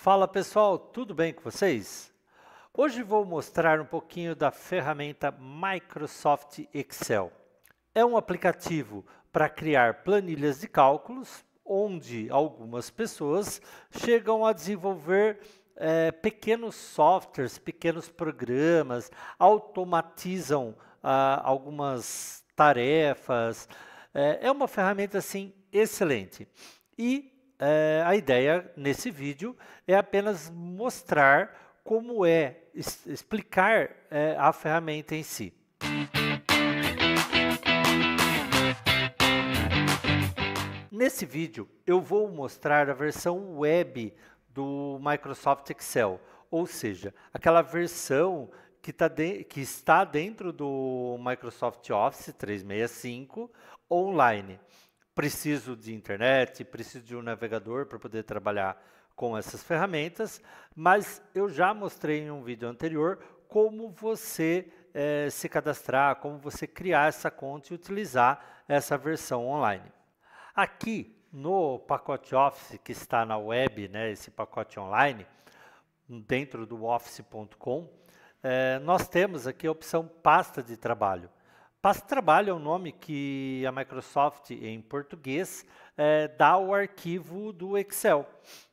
Fala pessoal, tudo bem com vocês? Hoje vou mostrar um pouquinho da ferramenta Microsoft Excel. É um aplicativo para criar planilhas de cálculos, onde algumas pessoas chegam a desenvolver pequenos softwares, pequenos programas, automatizam algumas tarefas. É uma ferramenta assim excelente. E a ideia nesse vídeo é apenas mostrar como explicar a ferramenta em si. Nesse vídeo eu vou mostrar a versão web do Microsoft Excel, ou seja, aquela versão que está dentro do Microsoft Office 365 online. Preciso de internet, preciso de um navegador para poder trabalhar com essas ferramentas, mas eu já mostrei em um vídeo anterior como você se cadastrar, como você criar essa conta e utilizar essa versão online. Aqui no pacote Office que está na web, né, esse pacote online, dentro do office.com, nós temos aqui a opção pasta de trabalho. Pasta de trabalho é o nome que a Microsoft, em português, dá ao arquivo do Excel.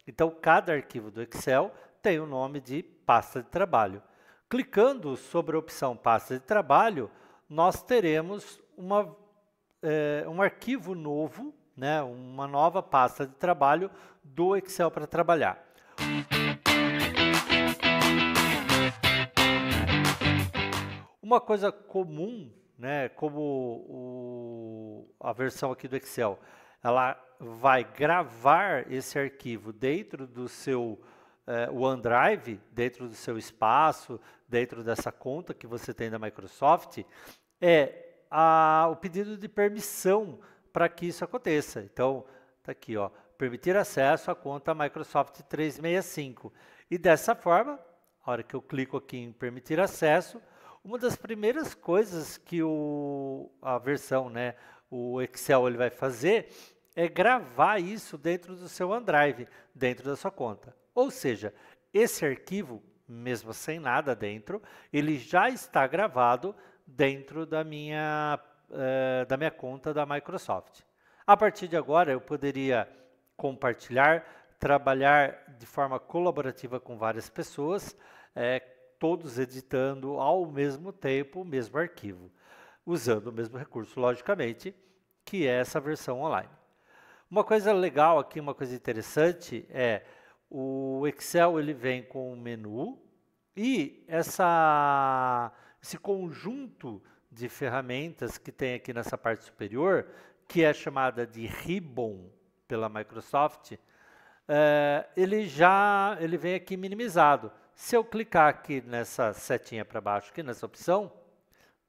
Então, cada arquivo do Excel tem o nome de pasta de trabalho. Clicando sobre a opção pasta de trabalho, nós teremos um arquivo novo, né, uma nova pasta de trabalho do Excel para trabalhar. Uma coisa comum, né, como a versão aqui do Excel, ela vai gravar esse arquivo dentro do seu OneDrive, dentro do seu espaço, dentro dessa conta que você tem da Microsoft, o pedido de permissão para que isso aconteça. Então, está aqui, ó, permitir acesso à conta Microsoft 365. E dessa forma, a hora que eu clico aqui em permitir acesso, uma das primeiras coisas que a versão, né, o Excel ele vai fazer é gravar isso dentro do seu OneDrive, dentro da sua conta. Ou seja, esse arquivo, mesmo sem nada dentro, ele já está gravado dentro da minha conta da Microsoft. A partir de agora, eu poderia compartilhar, trabalhar de forma colaborativa com várias pessoas, todos editando ao mesmo tempo o mesmo arquivo, usando o mesmo recurso, logicamente, que é essa versão online. Uma coisa legal aqui, uma coisa interessante o Excel ele vem com um menu e esse conjunto de ferramentas que tem aqui nessa parte superior, que é chamada de Ribbon pela Microsoft, ele vem aqui minimizado. Se eu clicar aqui nessa setinha para baixo, aqui nessa opção,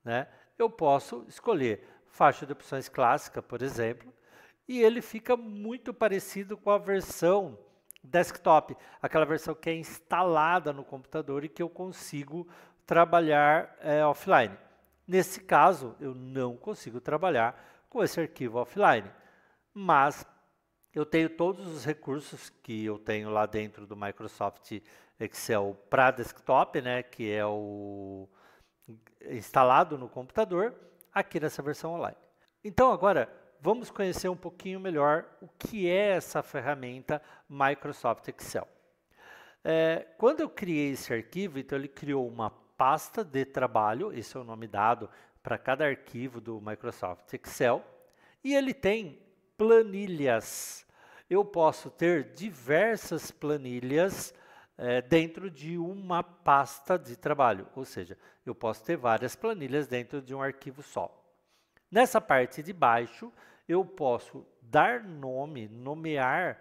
né, eu posso escolher faixa de opções clássica, por exemplo, e ele fica muito parecido com a versão desktop, aquela versão que é instalada no computador e que eu consigo trabalhar offline. Nesse caso, eu não consigo trabalhar com esse arquivo offline, mas eu tenho todos os recursos que eu tenho lá dentro do Microsoft Excel para desktop, né, que é o instalado no computador, aqui nessa versão online. Então agora vamos conhecer um pouquinho melhor o que é essa ferramenta Microsoft Excel. Quando eu criei esse arquivo, então ele criou uma pasta de trabalho, esse é o nome dado para cada arquivo do Microsoft Excel, e ele tem planilhas. Eu posso ter diversas planilhas dentro de uma pasta de trabalho, ou seja, eu posso ter várias planilhas dentro de um arquivo só. Nessa parte de baixo, eu posso dar nome, nomear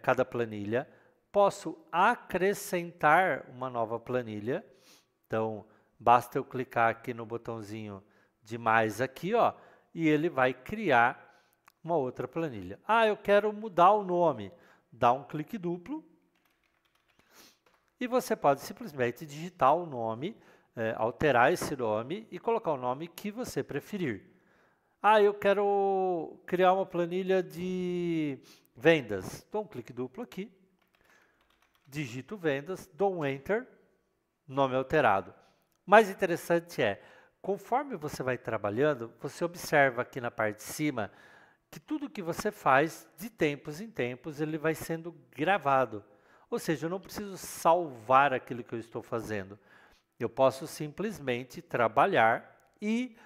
cada planilha, posso acrescentar uma nova planilha, então basta eu clicar aqui no botãozinho de mais aqui, ó, e ele vai criar uma outra planilha. Eu quero mudar o nome, dá um clique duplo, e você pode simplesmente digitar o nome, alterar esse nome e colocar o nome que você preferir. Eu quero criar uma planilha de vendas. Então, um clique duplo aqui. digito vendas, dou um Enter, nome alterado. Mais interessante é, conforme você vai trabalhando, você observa aqui na parte de cima que tudo que você faz, de tempos em tempos, ele vai sendo gravado. Ou seja, eu não preciso salvar aquilo que eu estou fazendo. Eu posso simplesmente trabalhar e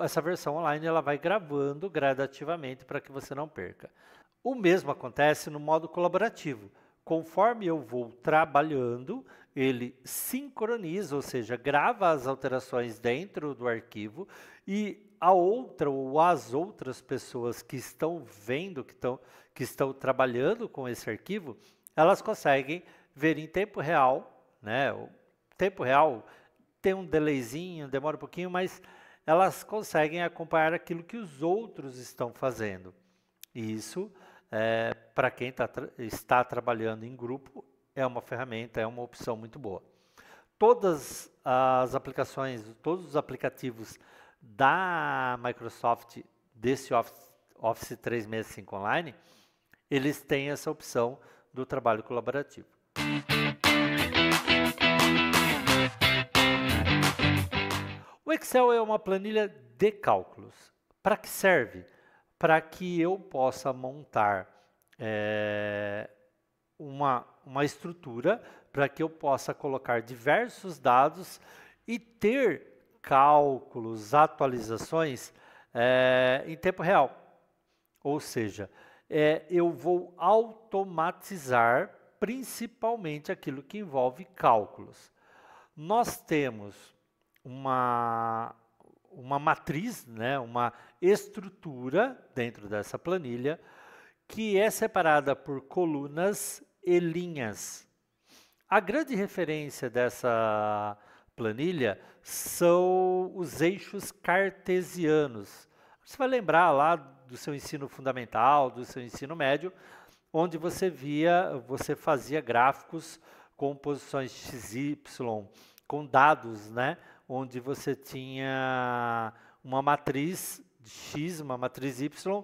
essa versão online ela vai gravando gradativamente para que você não perca. O mesmo acontece no modo colaborativo. Conforme eu vou trabalhando, ele sincroniza, ou seja, grava as alterações dentro do arquivo e a outra ou as outras pessoas que estão vendo, que estão trabalhando com esse arquivo, elas conseguem ver em tempo real, né? O tempo real tem um delayzinho, demora um pouquinho, mas elas conseguem acompanhar aquilo que os outros estão fazendo. E isso, para quem está trabalhando em grupo, é uma ferramenta, é uma opção muito boa. Todas as aplicações, todos os aplicativos da Microsoft, desse Office 365 Online, eles têm essa opção do trabalho colaborativo. O Excel é uma planilha de cálculos. Para que serve? Para que eu possa montar uma estrutura, para que eu possa colocar diversos dados e ter cálculos, atualizações em tempo real. Ou seja, eu vou automatizar principalmente aquilo que envolve cálculos. Nós temos uma matriz, né, uma estrutura dentro dessa planilha que é separada por colunas e linhas. A grande referência dessa planilha são os eixos cartesianos. Você vai lembrar lá do seu ensino fundamental, do seu ensino médio, onde você fazia gráficos com posições XY, com dados, né? Onde você tinha uma matriz X, uma matriz Y,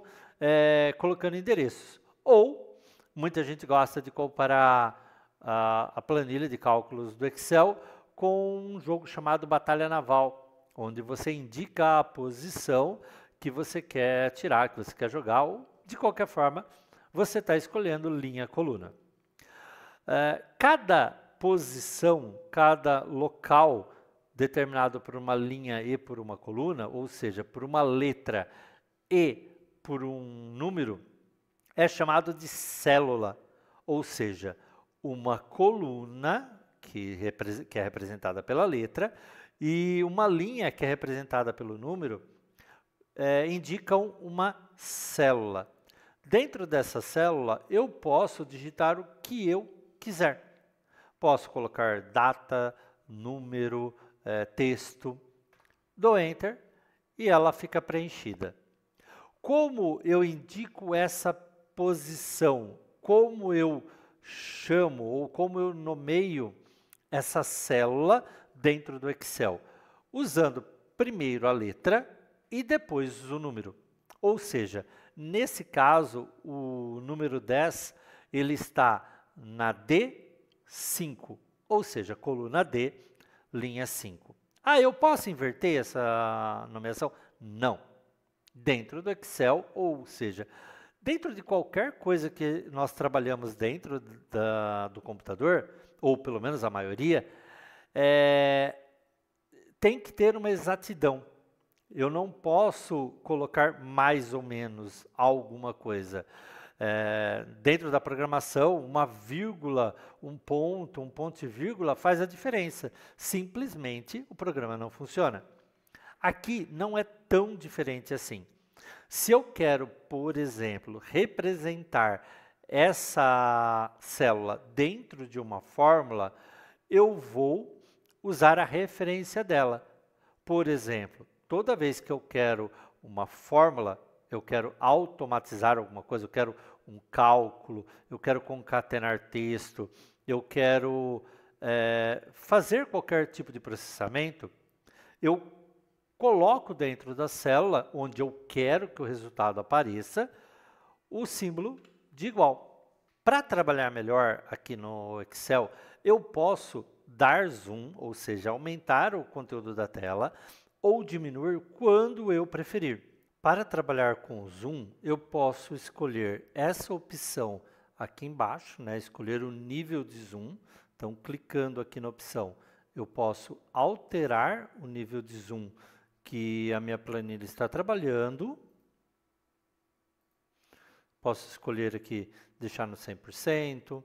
colocando endereços. Ou, muita gente gosta de comparar a planilha de cálculos do Excel com um jogo chamado Batalha Naval, onde você indica a posição que você quer tirar, que você quer jogar, ou de qualquer forma, você está escolhendo linha, coluna. Cada posição, cada local determinado por uma linha e por uma coluna, ou seja, por uma letra e por um número, é chamado de célula, ou seja, uma coluna que é representada pela letra e uma linha que é representada pelo número indicam uma célula. Dentro dessa célula, eu posso digitar o que eu quiser. Posso colocar data, número, texto, dou Enter e ela fica preenchida. Como eu indico essa posição? Como eu chamo ou como eu nomeio essa célula dentro do Excel? Usando primeiro a letra e depois o número. Ou seja, nesse caso, o número 10 ele está na D5, ou seja, coluna D, linha 5. Eu posso inverter essa nomeação? Não. Dentro do Excel, ou seja, dentro de qualquer coisa que nós trabalhamos dentro do computador, ou pelo menos a maioria, tem que ter uma exatidão. Eu não posso colocar mais ou menos alguma coisa. Dentro da programação, uma vírgula, um ponto e vírgula faz a diferença. Simplesmente o programa não funciona. Aqui não é tão diferente assim. Se eu quero, por exemplo, representar essa célula dentro de uma fórmula, eu vou usar a referência dela. Por exemplo, toda vez que eu quero uma fórmula, eu quero automatizar alguma coisa, eu quero um cálculo, eu quero concatenar texto, eu quero fazer qualquer tipo de processamento, eu coloco dentro da célula, onde eu quero que o resultado apareça, o símbolo de igual. Para trabalhar melhor aqui no Excel, eu posso dar zoom, ou seja, aumentar o conteúdo da tela, ou diminuir quando eu preferir. Para trabalhar com zoom, eu posso escolher essa opção aqui embaixo, né? Escolher o nível de zoom. Então, clicando aqui na opção, eu posso alterar o nível de zoom que a minha planilha está trabalhando. Posso escolher aqui, deixar no 100%,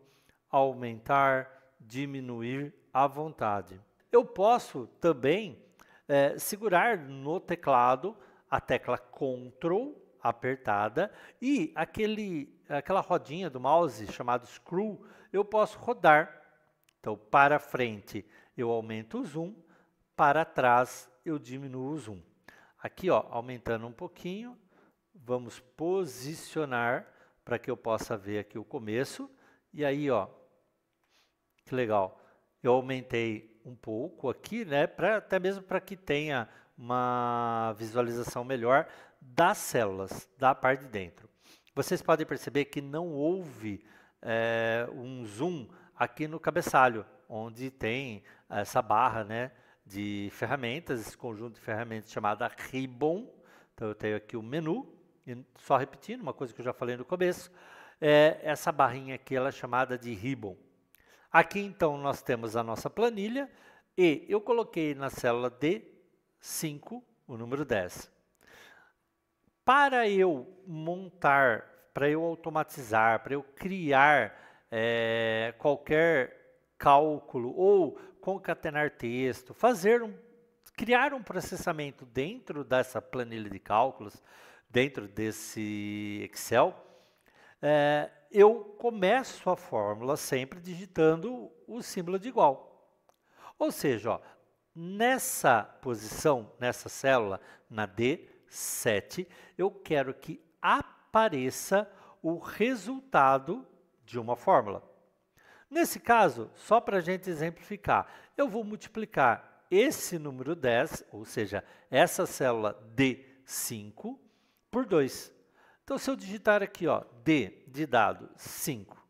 aumentar, diminuir à vontade. Eu posso também segurar no teclado a tecla Ctrl apertada e aquela rodinha do mouse chamada Screw, eu posso rodar. Então, para frente eu aumento o zoom, para trás eu diminuo o zoom. Aqui, ó, aumentando um pouquinho, vamos posicionar para que eu possa ver aqui o começo. E aí, ó, que legal. Eu aumentei um pouco aqui, né, até mesmo para que tenha uma visualização melhor das células, da parte de dentro. Vocês podem perceber que não houve um zoom aqui no cabeçalho, onde tem essa barra, né, de ferramentas, esse conjunto de ferramentas chamada Ribbon. Então eu tenho aqui o menu, e só repetindo, uma coisa que eu já falei no começo, essa barrinha aqui ela é chamada de Ribbon. Aqui então nós temos a nossa planilha e eu coloquei na célula D5 o número 10. Para eu montar, para eu automatizar, para eu criar qualquer cálculo ou concatenar texto, criar um processamento dentro dessa planilha de cálculos, dentro desse Excel, eu começo a fórmula sempre digitando o símbolo de igual. Ou seja, ó, nessa posição, nessa célula, na D7, eu quero que apareça o resultado de uma fórmula. Nesse caso, só para a gente exemplificar, eu vou multiplicar esse número 10, ou seja, essa célula D5, por 2. Então, se eu digitar aqui, ó, D de dado 5,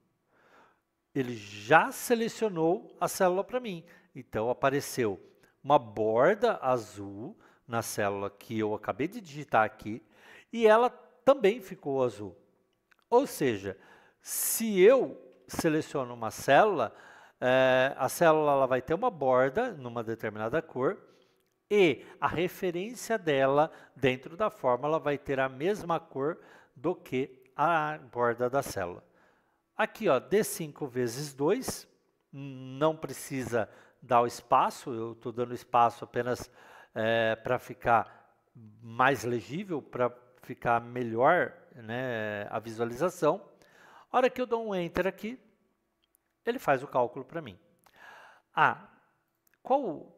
ele já selecionou a célula para mim. Então, apareceu uma borda azul na célula que eu acabei de digitar aqui e ela também ficou azul. Ou seja, se eu seleciono uma célula, a célula ela vai ter uma borda numa determinada cor e a referência dela dentro da fórmula vai ter a mesma cor do que a borda da célula. Aqui, ó, D5 vezes 2, não precisa dar o espaço, eu estou dando espaço apenas para ficar mais legível, para ficar melhor, né, a visualização. A hora que eu dou um Enter aqui, ele faz o cálculo para mim.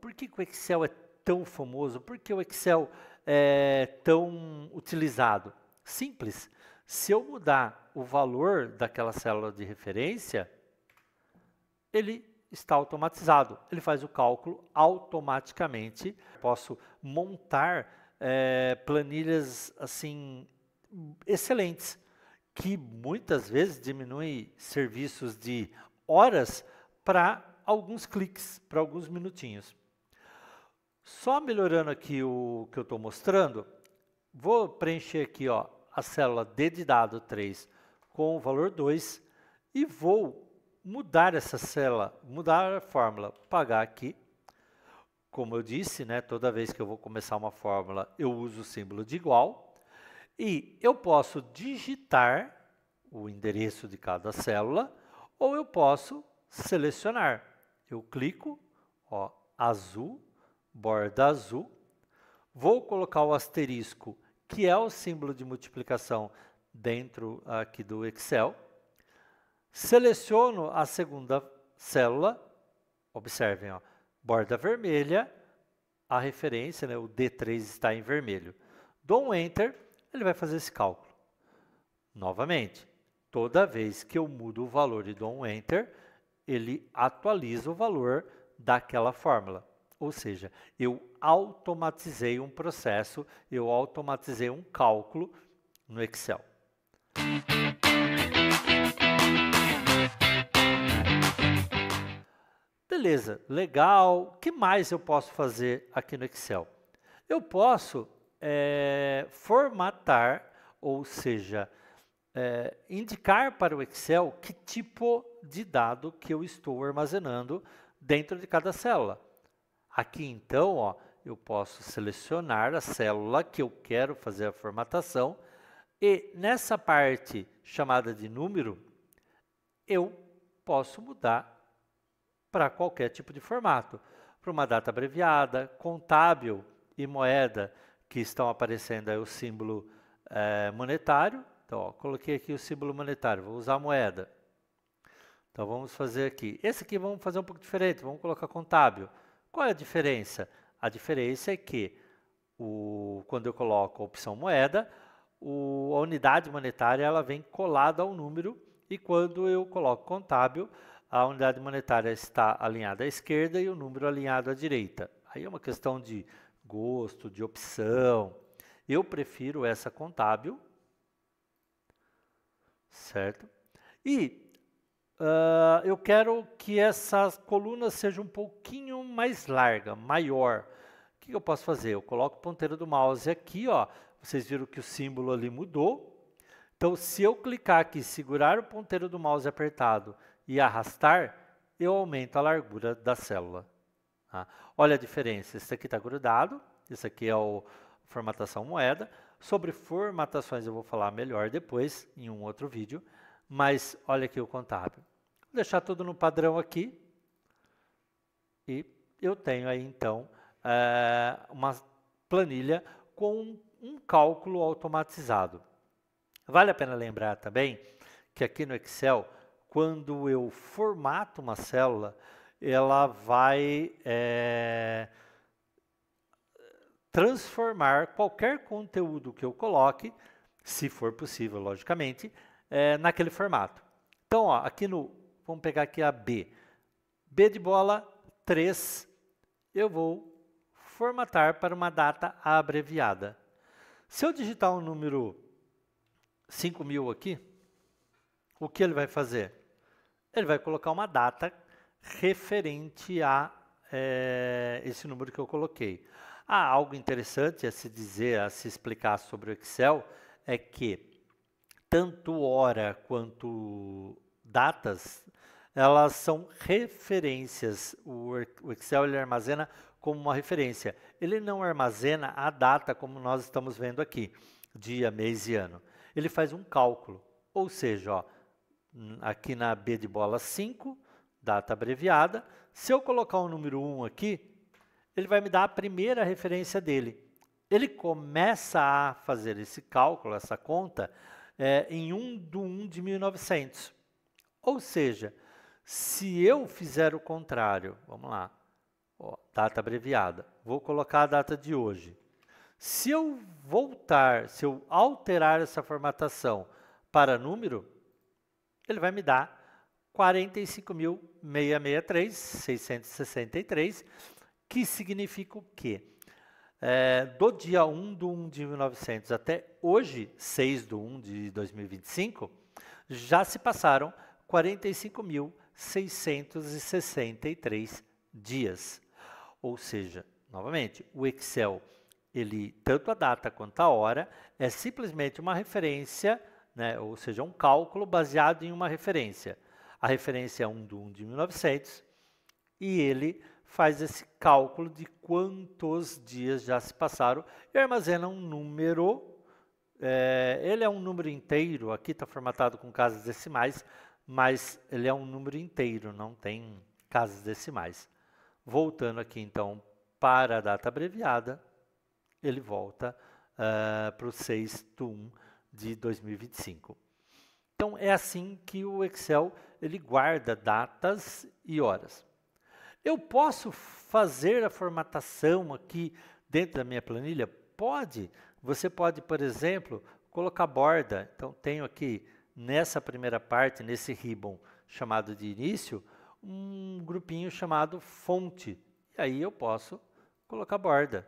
Por que o Excel é tão famoso? Por que o Excel é tão utilizado? Simples. Se eu mudar o valor daquela célula de referência, ele está automatizado. Ele faz o cálculo automaticamente. Posso montar planilhas assim excelentes, que muitas vezes diminui serviços de horas para alguns cliques, para alguns minutinhos. Só melhorando aqui o que eu estou mostrando, vou preencher aqui, ó, a célula D de dado 3 com o valor 2 e vou mudar essa célula, mudar a fórmula, pagar aqui. Como eu disse, né, toda vez que eu vou começar uma fórmula, eu uso o símbolo de igual. E eu posso digitar o endereço de cada célula ou eu posso selecionar. Eu clico, ó, azul, borda azul, vou colocar o asterisco, que é o símbolo de multiplicação dentro aqui do Excel, seleciono a segunda célula, observem, ó, borda vermelha, a referência, né, o D3 está em vermelho. Dou um Enter, ele vai fazer esse cálculo. Novamente, toda vez que eu mudo o valor e dou um Enter, ele atualiza o valor daquela fórmula. Ou seja, eu automatizei um processo, eu automatizei um cálculo no Excel. Beleza, legal. O que mais eu posso fazer aqui no Excel? Eu posso formatar, ou seja, indicar para o Excel que tipo de dado que eu estou armazenando dentro de cada célula. Aqui então, ó, eu posso selecionar a célula que eu quero fazer a formatação e nessa parte chamada de número, eu posso mudar para qualquer tipo de formato. Para uma data abreviada, contábil e moeda, que estão aparecendo aí o símbolo monetário. Então, ó, coloquei aqui o símbolo monetário, vou usar a moeda. Então, vamos fazer aqui. Esse aqui vamos fazer um pouco diferente, vamos colocar contábil. Qual é a diferença? A diferença é que quando eu coloco a opção moeda, a unidade monetária ela vem colada ao número e quando eu coloco contábil, a unidade monetária está alinhada à esquerda e o número alinhado à direita. Aí é uma questão de gosto, de opção. Eu prefiro essa contábil, certo? E eu quero que essa coluna seja um pouquinho mais larga, maior. O que eu posso fazer? Eu coloco o ponteiro do mouse aqui, ó. Vocês viram que o símbolo ali mudou. Então, se eu clicar aqui, segurar o ponteiro do mouse apertado e arrastar, eu aumento a largura da célula. Tá? Olha a diferença. Esse aqui está grudado. Esse aqui é o formatação moeda. Sobre formatações eu vou falar melhor depois, em um outro vídeo. Mas olha aqui o contábil. Vou deixar tudo no padrão aqui. E eu tenho aí, então, uma planilha com um cálculo automatizado. Vale a pena lembrar também que aqui no Excel, quando eu formato uma célula, ela vai transformar qualquer conteúdo que eu coloque, se for possível, logicamente, naquele formato. Então, ó, aqui vamos pegar aqui a B. B de bola 3, eu vou formatar para uma data abreviada. Se eu digitar um número 5.000 aqui, o que ele vai fazer? Ele vai colocar uma data referente a esse número que eu coloquei. Algo interessante a se dizer, a se explicar sobre o Excel, é que tanto hora quanto datas, elas são referências. O Excel ele armazena como uma referência. Ele não armazena a data como nós estamos vendo aqui, dia, mês e ano. Ele faz um cálculo, ou seja, ó, aqui na B de bola 5, data abreviada, se eu colocar o número 1 aqui, ele vai me dar a primeira referência dele. Ele começa a fazer esse cálculo, essa conta, em 1/1 de 1900. Ou seja, se eu fizer o contrário, vamos lá, ó, data abreviada, vou colocar a data de hoje. Se eu alterar essa formatação para número, ele vai me dar 45.663, que significa o quê? Do dia 1/1 de 1900 até hoje, 6/1 de 2025, já se passaram 45.663 dias. Ou seja, novamente, o Excel, tanto a data quanto a hora, é simplesmente uma referência, né, ou seja, um cálculo baseado em uma referência. A referência é 1/1 de 1900 e ele faz esse cálculo de quantos dias já se passaram e armazena um número. Ele é um número inteiro, aqui está formatado com casas decimais, mas ele é um número inteiro, não tem casas decimais. Voltando aqui então para a data abreviada, ele volta para o 6/1 de 2025. Então é assim que o Excel ele guarda datas e horas. Eu posso fazer a formatação aqui dentro da minha planilha? Pode. Você pode, por exemplo, colocar borda. Então, tenho aqui nessa primeira parte, nesse ribbon chamado de início, um grupinho chamado fonte. E aí eu posso colocar borda.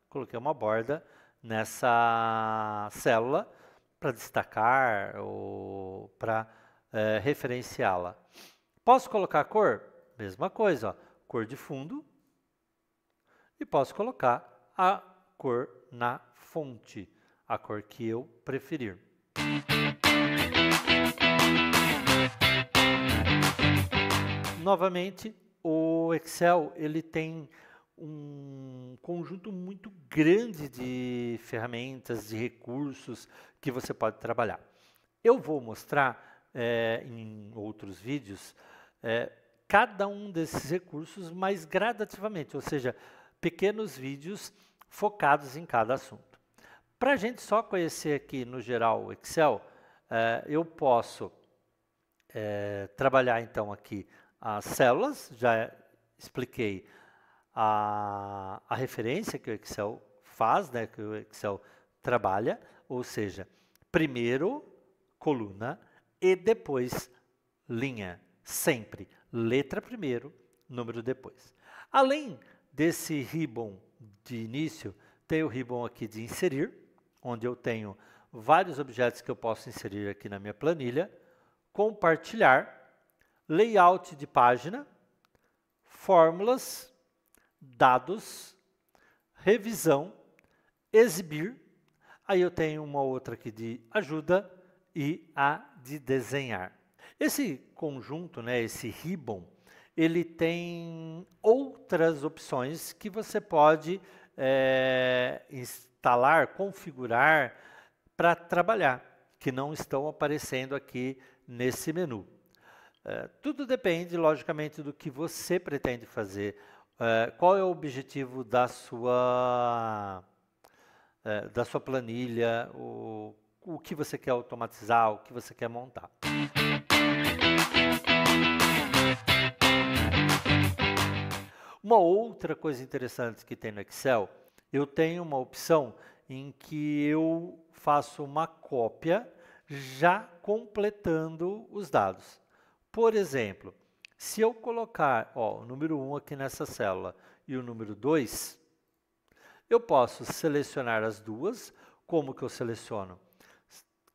Coloquei uma borda nessa célula para destacar ou para referenciá-la. Posso colocar a cor? mesma coisa, ó, cor de fundo, e posso colocar a cor na fonte, a cor que eu preferir. Novamente, o Excel ele tem um conjunto muito grande de ferramentas, de recursos que você pode trabalhar. Eu vou mostrar em outros vídeos cada um desses recursos mais gradativamente, ou seja, pequenos vídeos focados em cada assunto. Para a gente só conhecer aqui no geral o Excel, eu posso trabalhar então aqui as células, já expliquei a referência que o Excel faz, né, que o Excel trabalha, ou seja, primeiro coluna e depois linha, sempre letra primeiro, número depois. Além desse ribbon de início, tem o ribbon aqui de inserir, onde eu tenho vários objetos que eu posso inserir aqui na minha planilha, compartilhar, layout de página, fórmulas, dados, revisão, exibir, aí eu tenho uma outra aqui de ajuda e a de desenhar. Esse conjunto, né, esse ribbon, ele tem outras opções que você pode instalar, configurar para trabalhar, que não estão aparecendo aqui nesse menu. Tudo depende, logicamente, do que você pretende fazer. Qual é o objetivo da sua planilha, o que você quer automatizar, o que você quer montar. Uma outra coisa interessante que tem no Excel, eu tenho uma opção em que eu faço uma cópia já completando os dados. Por exemplo, se eu colocar o número 1 aqui nessa célula e o número 2, eu posso selecionar as duas. Como que eu seleciono?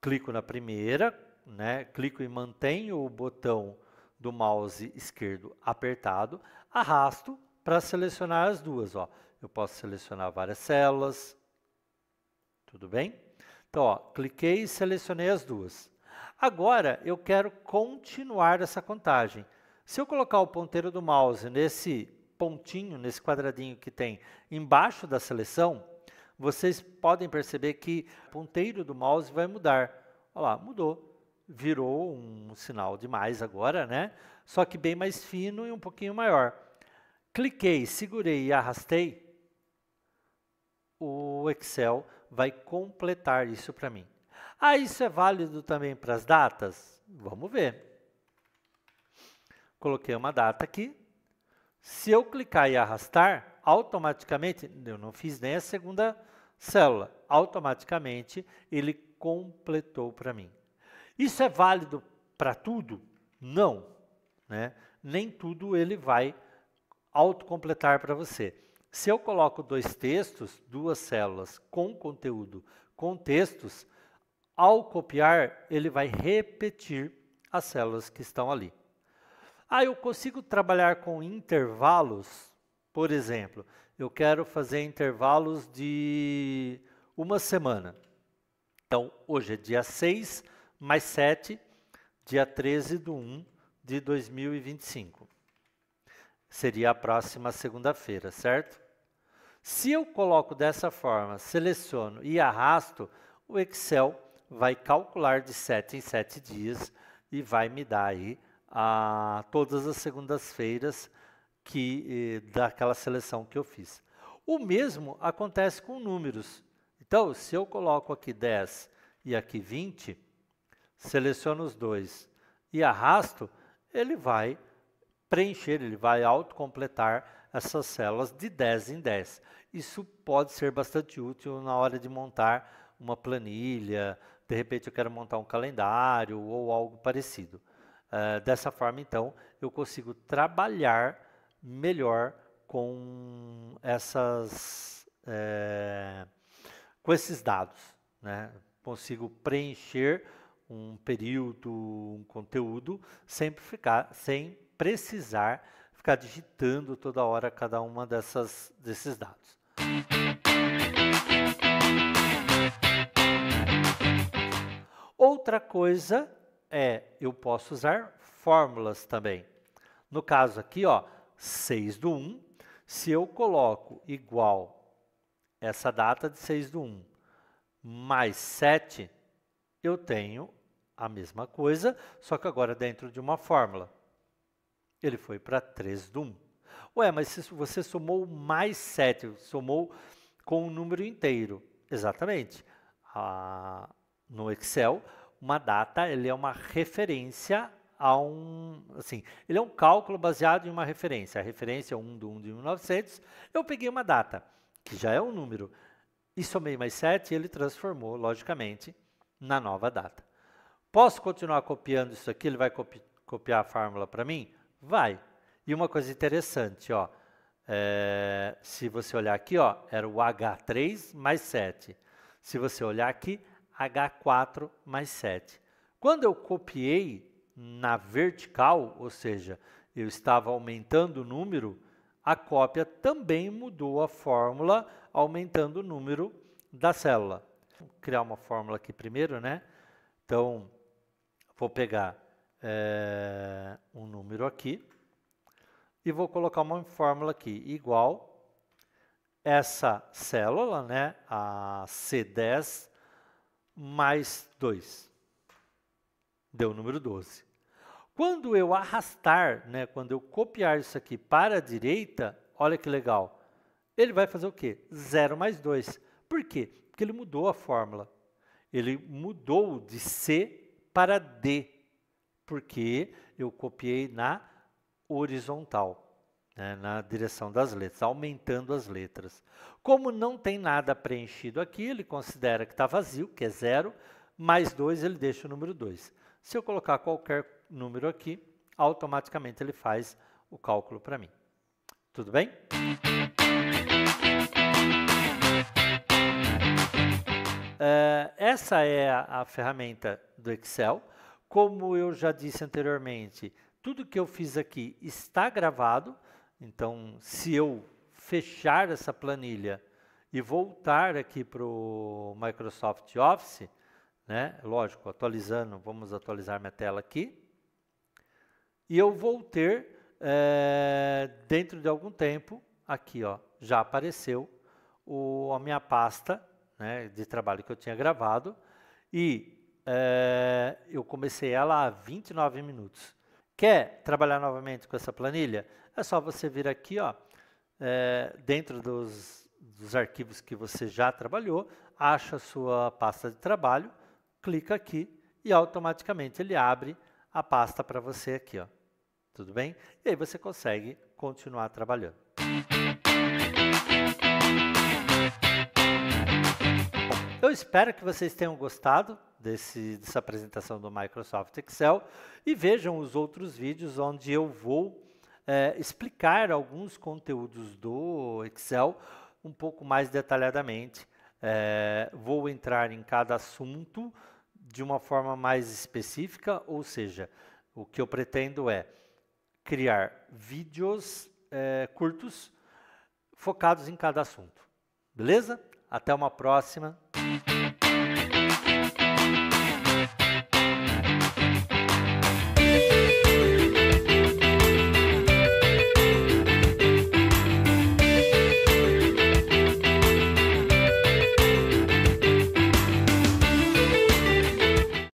Clico na primeira, né? Clico e mantenho o botão do mouse esquerdo apertado, arrasto para selecionar as duas. Ó. Eu posso selecionar várias células, tudo bem? Então, ó, cliquei e selecionei as duas. Agora, eu quero continuar essa contagem. Se eu colocar o ponteiro do mouse nesse pontinho, nesse quadradinho que tem embaixo da seleção, vocês podem perceber que o ponteiro do mouse vai mudar. Olha lá, mudou. Virou um sinal de mais agora, né? Só que bem mais fino e um pouquinho maior. Cliquei, segurei e arrastei, o Excel vai completar isso para mim. Ah, isso é válido também para as datas? Vamos ver. Coloquei uma data aqui. Se eu clicar e arrastar, automaticamente, eu não fiz nem a segunda célula, automaticamente ele completou para mim. Isso é válido para tudo? Não, né? Nem tudo ele vai autocompletar para você. Se eu coloco dois textos, duas células com conteúdo, com textos, ao copiar, ele vai repetir as células que estão ali. Ah, eu consigo trabalhar com intervalos? Por exemplo, eu quero fazer intervalos de uma semana. Então, hoje é dia 6 mais 7, dia 13/1 de 2025. Seria a próxima segunda-feira, certo? Se eu coloco dessa forma, seleciono e arrasto, o Excel vai calcular de 7 em 7 dias e vai me dar aí todas as segundas-feiras daquela seleção que eu fiz. O mesmo acontece com números. Então, se eu coloco aqui 10 e aqui 20, seleciono os dois e arrasto, ele vai preencher, ele vai autocompletar essas células de 10 em 10. Isso pode ser bastante útil na hora de montar uma planilha, de repente eu quero montar um calendário ou algo parecido. Dessa forma, então, eu consigo trabalhar melhor com com esses dados, né? Consigo preencher um período, um conteúdo, sem precisar ficar digitando toda hora cada uma desses dados. Outra coisa eu posso usar fórmulas também. No caso aqui, ó, 6 do 1, se eu coloco igual essa data de 6 do 1 mais 7, eu tenho a mesma coisa, só que agora dentro de uma fórmula. Ele foi para 3 do 1. Ué, mas se você somou mais 7, somou com um número inteiro. Exatamente. No Excel, uma data ele é uma referência a ele é um cálculo baseado em uma referência. A referência é 1 do 1 de 1900. Eu peguei uma data, que já é um número, e somei mais 7 e ele transformou, logicamente, na nova data. Posso continuar copiando isso aqui? Ele vai copiar a fórmula para mim? Vai. E uma coisa interessante, ó, se você olhar aqui, ó, era o H3 mais 7. Se você olhar aqui, H4 mais 7. Quando eu copiei na vertical, ou seja, eu estava aumentando o número, a cópia também mudou a fórmula, aumentando o número da célula. Vou criar uma fórmula aqui primeiro, né? Então, vou pegar um número aqui e vou colocar uma fórmula aqui, igual essa célula, né? A C10 mais 2. Deu o número 12. Quando eu arrastar, né, quando eu copiar isso aqui para a direita, olha que legal, ele vai fazer o quê? 0 mais 2. Por quê? Porque ele mudou a fórmula. Ele mudou de C para D, porque eu copiei na horizontal, né, na direção das letras, aumentando as letras. Como não tem nada preenchido aqui, ele considera que está vazio, que é 0, mais 2 ele deixa o número 2. Se eu colocar qualquer número aqui, automaticamente ele faz o cálculo para mim. Tudo bem? Essa é a ferramenta do Excel. Como eu já disse anteriormente, tudo que eu fiz aqui está gravado. Então, se eu fechar essa planilha e voltar aqui para o Microsoft Office, né? Lógico, atualizando, vamos atualizar minha tela aqui. E eu vou ter, dentro de algum tempo, aqui ó, já apareceu a minha pasta, né, de trabalho que eu tinha gravado. E eu comecei ela há 29 minutos. Quer trabalhar novamente com essa planilha? É só você vir aqui, ó, dentro dos arquivos que você já trabalhou, acha a sua pasta de trabalho, clica aqui e automaticamente ele abre a pasta para você aqui, ó. Tudo bem? E aí você consegue continuar trabalhando. Eu espero que vocês tenham gostado dessa apresentação do Microsoft Excel e vejam os outros vídeos onde eu vou explicar alguns conteúdos do Excel um pouco mais detalhadamente. Vou entrar em cada assunto de uma forma mais específica, ou seja, o que eu pretendo é criar vídeos curtos focados em cada assunto. Beleza? Até uma próxima.